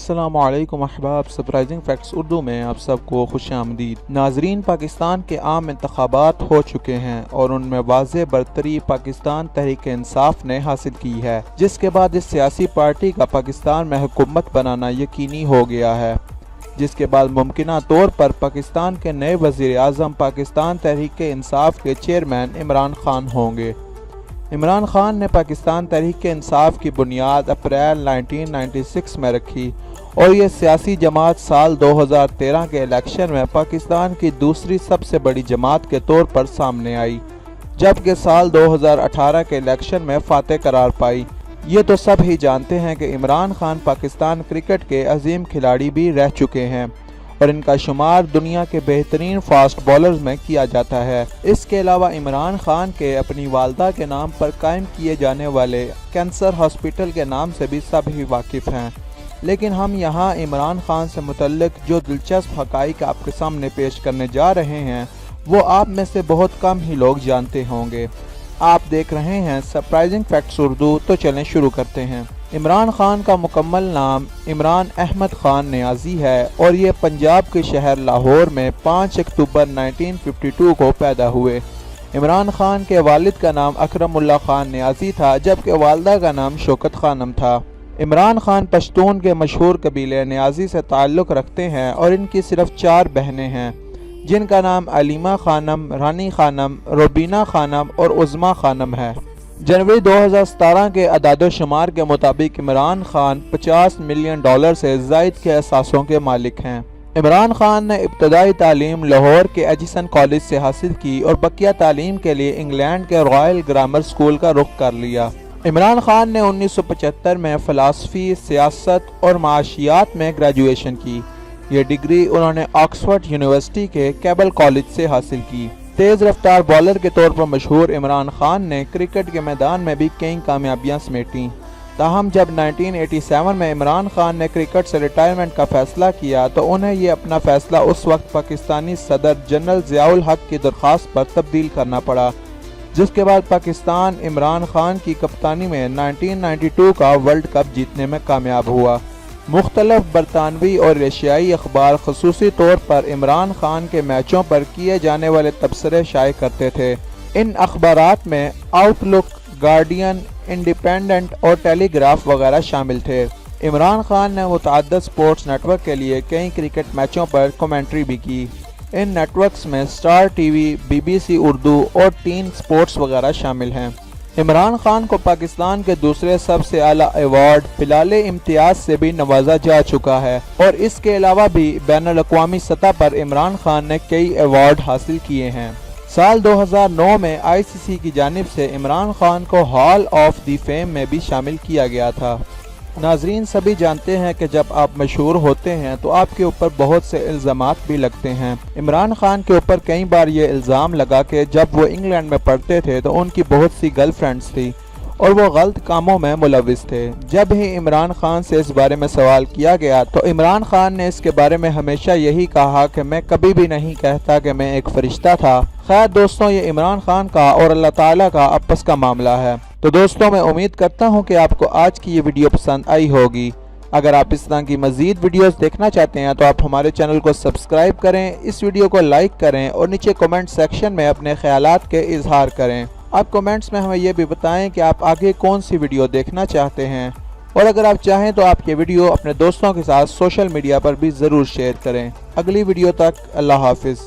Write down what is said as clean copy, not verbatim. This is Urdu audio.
السلام علیکم احباب، سرپرائزنگ فیکٹس اردو میں آپ سب کو خوش آمدید۔ ناظرین، پاکستان کے عام انتخابات ہو چکے ہیں اور ان میں واضح برتری پاکستان تحریک انصاف نے حاصل کی ہے، جس کے بعد اس سیاسی پارٹی کا پاکستان میں حکومت بنانا یقینی ہو گیا ہے، جس کے بعد ممکنہ طور پر پاکستان کے نئے وزیر اعظم پاکستان تحریک انصاف کے چیئرمین عمران خان ہوں گے۔ عمران خان نے پاکستان تحریک انصاف کی بنیاد اپریل 1996 میں رکھی اور یہ سیاسی جماعت سال 2013 کے الیکشن میں پاکستان کی دوسری سب سے بڑی جماعت کے طور پر سامنے آئی، جبکہ سال 2018 کے الیکشن میں فاتح قرار پائی۔ یہ تو سب ہی جانتے ہیں کہ عمران خان پاکستان کرکٹ کے عظیم کھلاڑی بھی رہ چکے ہیں اور ان کا شمار دنیا کے بہترین فاسٹ بولرز میں کیا جاتا ہے۔ اس کے علاوہ عمران خان کے اپنی والدہ کے نام پر قائم کیے جانے والے کینسر ہاسپٹل کے نام سے بھی سب ہی واقف ہیں، لیکن ہم یہاں عمران خان سے متعلق جو دلچسپ حقائق آپ کے سامنے پیش کرنے جا رہے ہیں وہ آپ میں سے بہت کم ہی لوگ جانتے ہوں گے۔ آپ دیکھ رہے ہیں سرپرائزنگ فیکٹس اردو، تو چلیں شروع کرتے ہیں۔ عمران خان کا مکمل نام عمران احمد خان نیازی ہے اور یہ پنجاب کے شہر لاہور میں 5 اکتوبر 1952 کو پیدا ہوئے۔ عمران خان کے والد کا نام اکرم اللہ خان نیازی تھا، جبکہ والدہ کا نام شوکت خانم تھا۔ عمران خان پشتون کے مشہور قبیلے نیازی سے تعلق رکھتے ہیں اور ان کی صرف 4 بہنیں ہیں، جن کا نام علیمہ خانم، رانی خانم، روبینہ خانم اور عظمیٰ خانم ہے۔ جنوری 2017 کے اعداد و شمار کے مطابق عمران خان $50 ملین سے زائد کے اثاثوں کے مالک ہیں۔ عمران خان نے ابتدائی تعلیم لاہور کے ایجسن کالج سے حاصل کی اور بقیہ تعلیم کے لیے انگلینڈ کے رائل گرامر اسکول کا رخ کر لیا۔ عمران خان نے 1975 میں فلسفی، سیاست اور معاشیات میں گریجویشن کی۔ یہ ڈگری انہوں نے آکسفورڈ یونیورسٹی کے کیبل کالج سے حاصل کی۔ تیز رفتار بالر کے طور پر مشہور عمران خان نے کرکٹ کے میدان میں بھی کئی کامیابیاں سمیٹیں، تاہم جب 1987 میں عمران خان نے کرکٹ سے ریٹائرمنٹ کا فیصلہ کیا تو انہیں یہ اپنا فیصلہ اس وقت پاکستانی صدر جنرل ضیاء الحق کی درخواست پر تبدیل کرنا پڑا، جس کے بعد پاکستان عمران خان کی کپتانی میں 1992 کا ورلڈ کپ جیتنے میں کامیاب ہوا۔ مختلف برطانوی اور ایشیائی اخبار خصوصی طور پر عمران خان کے میچوں پر کیے جانے والے تبصرے شائع کرتے تھے۔ ان اخبارات میں آؤٹ لک، گارڈین، انڈیپینڈنٹ اور ٹیلی گراف وغیرہ شامل تھے۔ عمران خان نے متعدد سپورٹس نیٹ ورک کے لیے کئی کرکٹ میچوں پر کمنٹری بھی کی۔ ان نیٹ ورکس میں star T V, BBC Urdu اور ٹین سپورٹس وغیرہ شامل ہیں۔ عمران خان کو پاکستان کے دوسرے سب سے اعلیٰ ایوارڈ بلال امتیاز سے بھی نوازا جا چکا ہے اور اس کے علاوہ بھی بین الاقوامی سطح پر عمران خان نے کئی ایوارڈ حاصل کیے ہیں۔ سال 2009 میں ICC کی جانب سے عمران خان کو ہال آف دی فیم میں بھی شامل کیا گیا تھا۔ ناظرین، سبھی جانتے ہیں کہ جب آپ مشہور ہوتے ہیں تو آپ کے اوپر بہت سے الزامات بھی لگتے ہیں۔ عمران خان کے اوپر کئی بار یہ الزام لگا کہ جب وہ انگلینڈ میں پڑھتے تھے تو ان کی بہت سی گرل فرینڈز تھی اور وہ غلط کاموں میں ملوث تھے۔ جب ہی عمران خان سے اس بارے میں سوال کیا گیا تو عمران خان نے اس کے بارے میں ہمیشہ یہی کہا کہ میں کبھی بھی نہیں کہتا کہ میں ایک فرشتہ تھا۔ خیر دوستوں، یہ عمران خان کا اور اللہ تعالیٰ کا آپس کا معاملہ ہے۔ تو دوستوں، میں امید کرتا ہوں کہ آپ کو آج کی یہ ویڈیو پسند آئی ہوگی۔ اگر آپ اس طرح کی مزید ویڈیوز دیکھنا چاہتے ہیں تو آپ ہمارے چینل کو سبسکرائب کریں، اس ویڈیو کو لائک کریں اور نیچے کمنٹ سیکشن میں اپنے خیالات کے اظہار کریں۔ آپ کمنٹس میں ہمیں یہ بھی بتائیں کہ آپ آگے کون سی ویڈیو دیکھنا چاہتے ہیں، اور اگر آپ چاہیں تو آپ یہ ویڈیو اپنے دوستوں کے ساتھ سوشل میڈیا پر بھی ضرور شیئر کریں۔ اگلی ویڈیو تک اللہ حافظ۔